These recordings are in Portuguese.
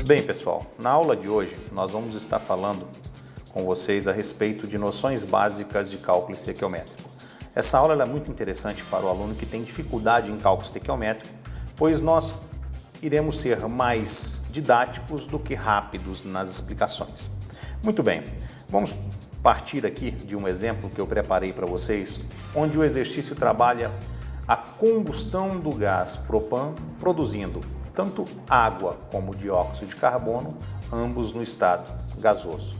Bem, pessoal, na aula de hoje nós vamos estar falando com vocês a respeito de noções básicas de cálculo estequiométrico. Essa aula é muito interessante para o aluno que tem dificuldade em cálculo estequiométrico, pois nós iremos ser mais didáticos do que rápidos nas explicações. Muito bem, vamos partir aqui de um exemplo que eu preparei para vocês, onde o exercício trabalha a combustão do gás propano produzindo tanto água como dióxido de carbono, ambos no estado gasoso.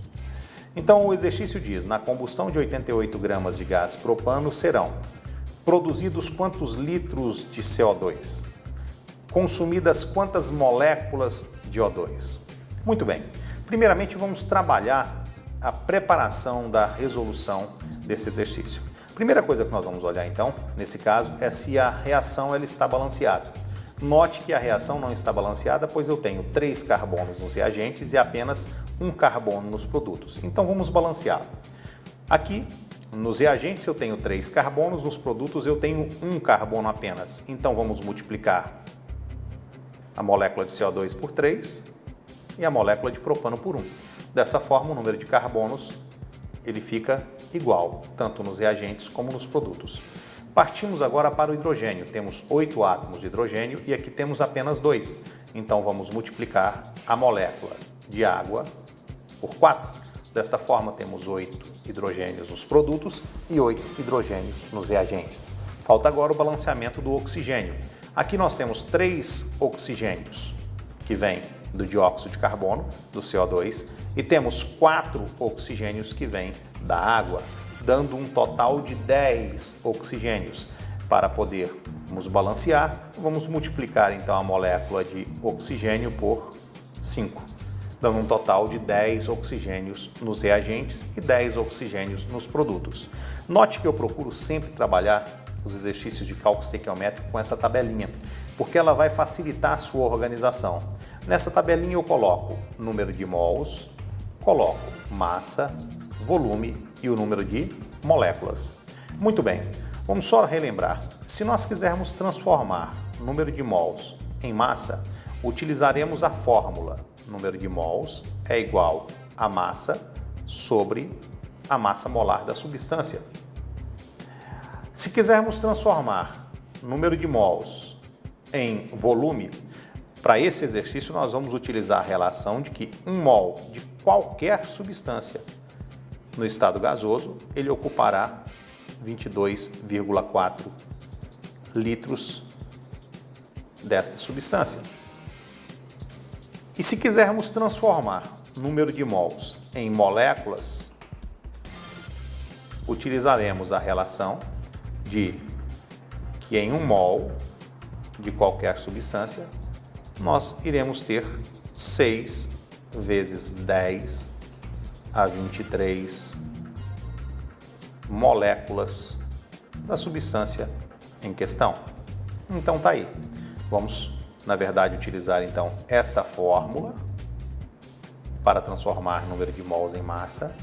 Então o exercício diz, na combustão de 88 gramas de gás propano serão produzidos quantos litros de CO2? Consumidas quantas moléculas de O2? Muito bem, primeiramente vamos trabalhar a preparação da resolução desse exercício. Primeira coisa que nós vamos olhar então, nesse caso, é se a reação ela está balanceada. Note que a reação não está balanceada, pois eu tenho 3 carbonos nos reagentes e apenas 1 carbono nos produtos. Então vamos balanceá-la. Aqui, nos reagentes eu tenho 3 carbonos, nos produtos eu tenho 1 carbono apenas. Então vamos multiplicar a molécula de CO2 por 3 e a molécula de propano por 1. Dessa forma, o número de carbonos ele fica igual, tanto nos reagentes como nos produtos. Partimos agora para o hidrogênio. Temos 8 átomos de hidrogênio e aqui temos apenas 2. Então vamos multiplicar a molécula de água por 4. Desta forma temos 8 hidrogênios nos produtos e 8 hidrogênios nos reagentes. Falta agora o balanceamento do oxigênio. Aqui nós temos 3 oxigênios que vêm do dióxido de carbono, do CO2, e temos 4 oxigênios que vêm da água, dando um total de 10 oxigênios. Para podermos balancear, vamos multiplicar então a molécula de oxigênio por 5, dando um total de 10 oxigênios nos reagentes e 10 oxigênios nos produtos. Note que eu procuro sempre trabalhar os exercícios de cálculo estequiométrico com essa tabelinha, porque ela vai facilitar a sua organização. Nessa tabelinha eu coloco número de mols, coloco massa, volume e o número de moléculas. Muito bem, vamos só relembrar. Se nós quisermos transformar o número de mols em massa, utilizaremos a fórmula. Número de mols é igual a massa sobre a massa molar da substância. Se quisermos transformar o número de mols em volume, para esse exercício nós vamos utilizar a relação de que 1 mol de qualquer substância no estado gasoso, ele ocupará 22,4 litros desta substância. E se quisermos transformar o número de mols em moléculas, utilizaremos a relação de que em 1 mol de qualquer substância, nós iremos ter 6 vezes 10 a 23 moléculas da substância em questão. Então tá aí. Vamos, na verdade, utilizar então esta fórmula para transformar o número de mols em massa,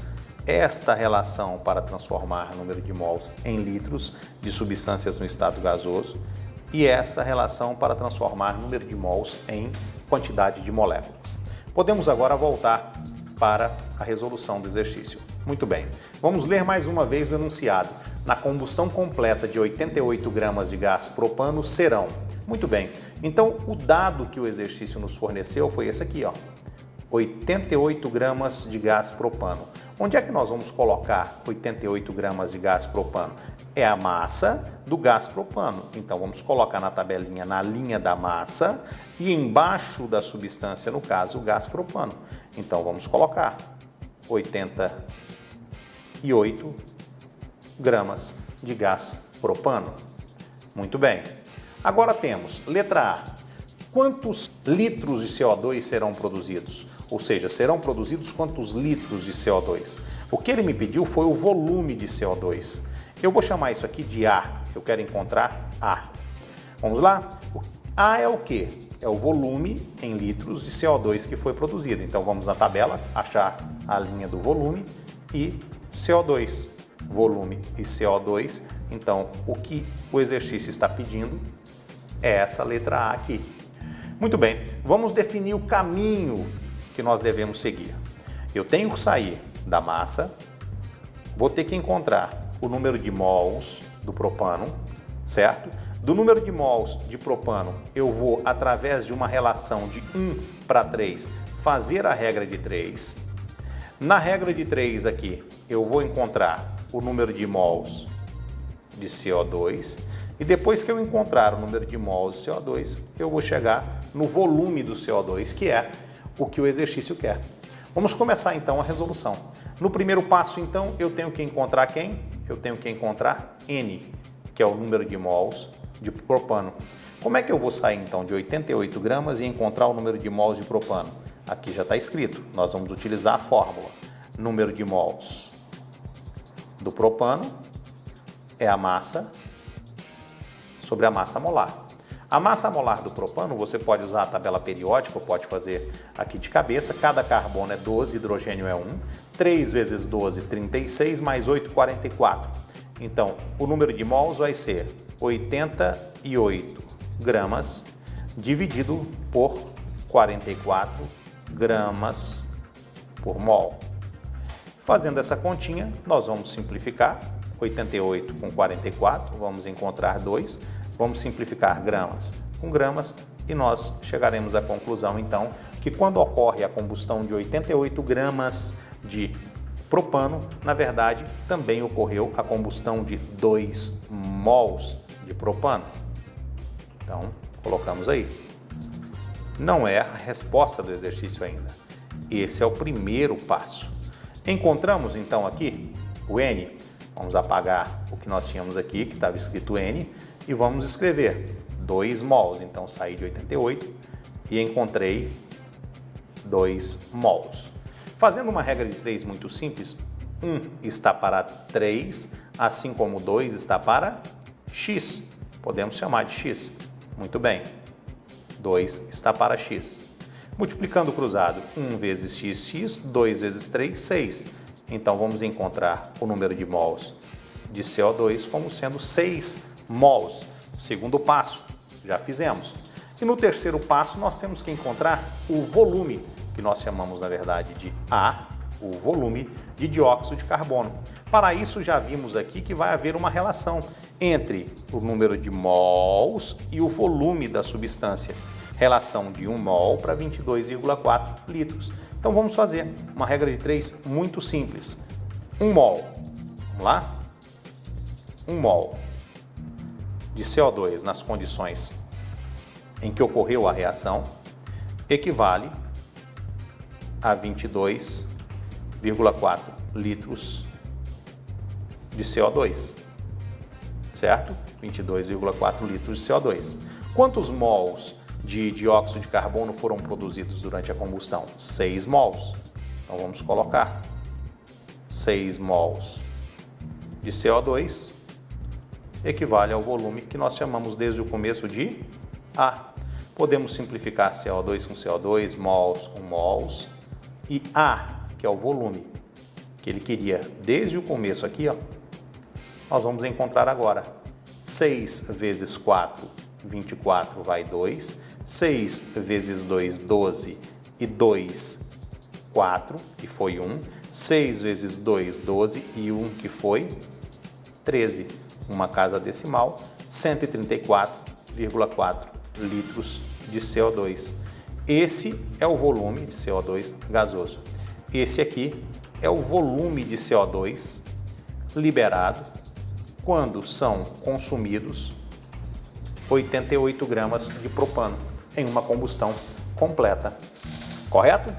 esta relação para transformar o número de mols em litros de substâncias no estado gasoso e essa relação para transformar o número de mols em quantidade de moléculas. Podemos agora voltar para a resolução do exercício. Muito bem, vamos ler mais uma vez o enunciado. Na combustão completa de 88 gramas de gás propano serão. Muito bem, então o dado que o exercício nos forneceu foi esse aqui, ó. 88 gramas de gás propano. Onde é que nós vamos colocar 88 gramas de gás propano? É a massa do gás propano. Então vamos colocar na tabelinha, na linha da massa e embaixo da substância, no caso, o gás propano. Então vamos colocar 88 gramas de gás propano. Muito bem. Agora temos, letra A, quantos litros de CO2 serão produzidos? Ou seja, serão produzidos quantos litros de CO2? O que ele me pediu foi o volume de CO2. Eu vou chamar isso aqui de A. Eu quero encontrar A. Vamos lá? A é o quê? É o volume em litros de CO2 que foi produzido. Então vamos na tabela, achar a linha do volume e CO2. Volume e CO2. Então o que o exercício está pedindo é essa letra A aqui. Muito bem, vamos definir o caminho que nós devemos seguir. Eu tenho que sair da massa, vou ter que encontrar o número de mols do propano, certo? Do número de mols de propano, eu vou, através de uma relação de 1:3, fazer a regra de 3. Na regra de 3 aqui, eu vou encontrar o número de mols de CO2 e depois que eu encontrar o número de mols de CO2, eu vou chegar no volume do CO2, que é o que o exercício quer. Vamos começar então a resolução. No primeiro passo, então, eu tenho que encontrar quem? Eu tenho que encontrar N, que é o número de mols de propano. Como é que eu vou sair então de 88 gramas e encontrar o número de mols de propano? Aqui já está escrito, nós vamos utilizar a fórmula. Número de mols do propano é a massa sobre a massa molar. A massa molar do propano, você pode usar a tabela periódica, ou pode fazer aqui de cabeça. Cada carbono é 12, hidrogênio é 1. 3 vezes 12, 36, mais 8, 44. Então, o número de mols vai ser 88 gramas dividido por 44 gramas por mol. Fazendo essa continha, nós vamos simplificar. 88 com 44, vamos encontrar 2. Vamos simplificar gramas com gramas e nós chegaremos à conclusão, então, que quando ocorre a combustão de 88 gramas de propano, na verdade, também ocorreu a combustão de 2 mols de propano. Então, colocamos aí. Não é a resposta do exercício ainda. Esse é o primeiro passo. Encontramos, então, aqui o N. Vamos apagar o que nós tínhamos aqui, que estava escrito N, e vamos escrever 2 mols. Então, saí de 88 e encontrei 2 mols. Fazendo uma regra de 3 muito simples, 1 está para 3, assim como 2 está para x. Podemos chamar de x. Muito bem. 2 está para x. Multiplicando o cruzado, 1 vezes x, x, 2 vezes 3, 6. Então, vamos encontrar o número de mols de CO2 como sendo 6 mols. Segundo passo, já fizemos. E no terceiro passo, nós temos que encontrar o volume, que nós chamamos, na verdade, de A, o volume de dióxido de carbono. Para isso, já vimos aqui que vai haver uma relação entre o número de mols e o volume da substância. Relação de 1 mol para 22,4 litros. Então, vamos fazer uma regra de 3 muito simples. 1 mol, vamos lá? 1 mol de CO2 nas condições em que ocorreu a reação equivale a 22,4 litros de CO2, certo? 22,4 litros de CO2. Quantos mols de dióxido de carbono foram produzidos durante a combustão? 6 mols. Então, vamos colocar 6 mols de CO2 equivale ao volume que nós chamamos desde o começo de A. Podemos simplificar CO2 com CO2, mols com mols, e A, que é o volume que ele queria desde o começo aqui, ó, nós vamos encontrar agora. 6 vezes 4, 24, vai 2. 6 vezes 2, 12, e 2, 4, que foi 1. 6 vezes 2, 12, e 1, que foi 13. Uma casa decimal, 134,4 litros de CO2. Esse é o volume de CO2 gasoso. Esse aqui é o volume de CO2 liberado quando são consumidos 88 gramas de propano em uma combustão completa. Correto?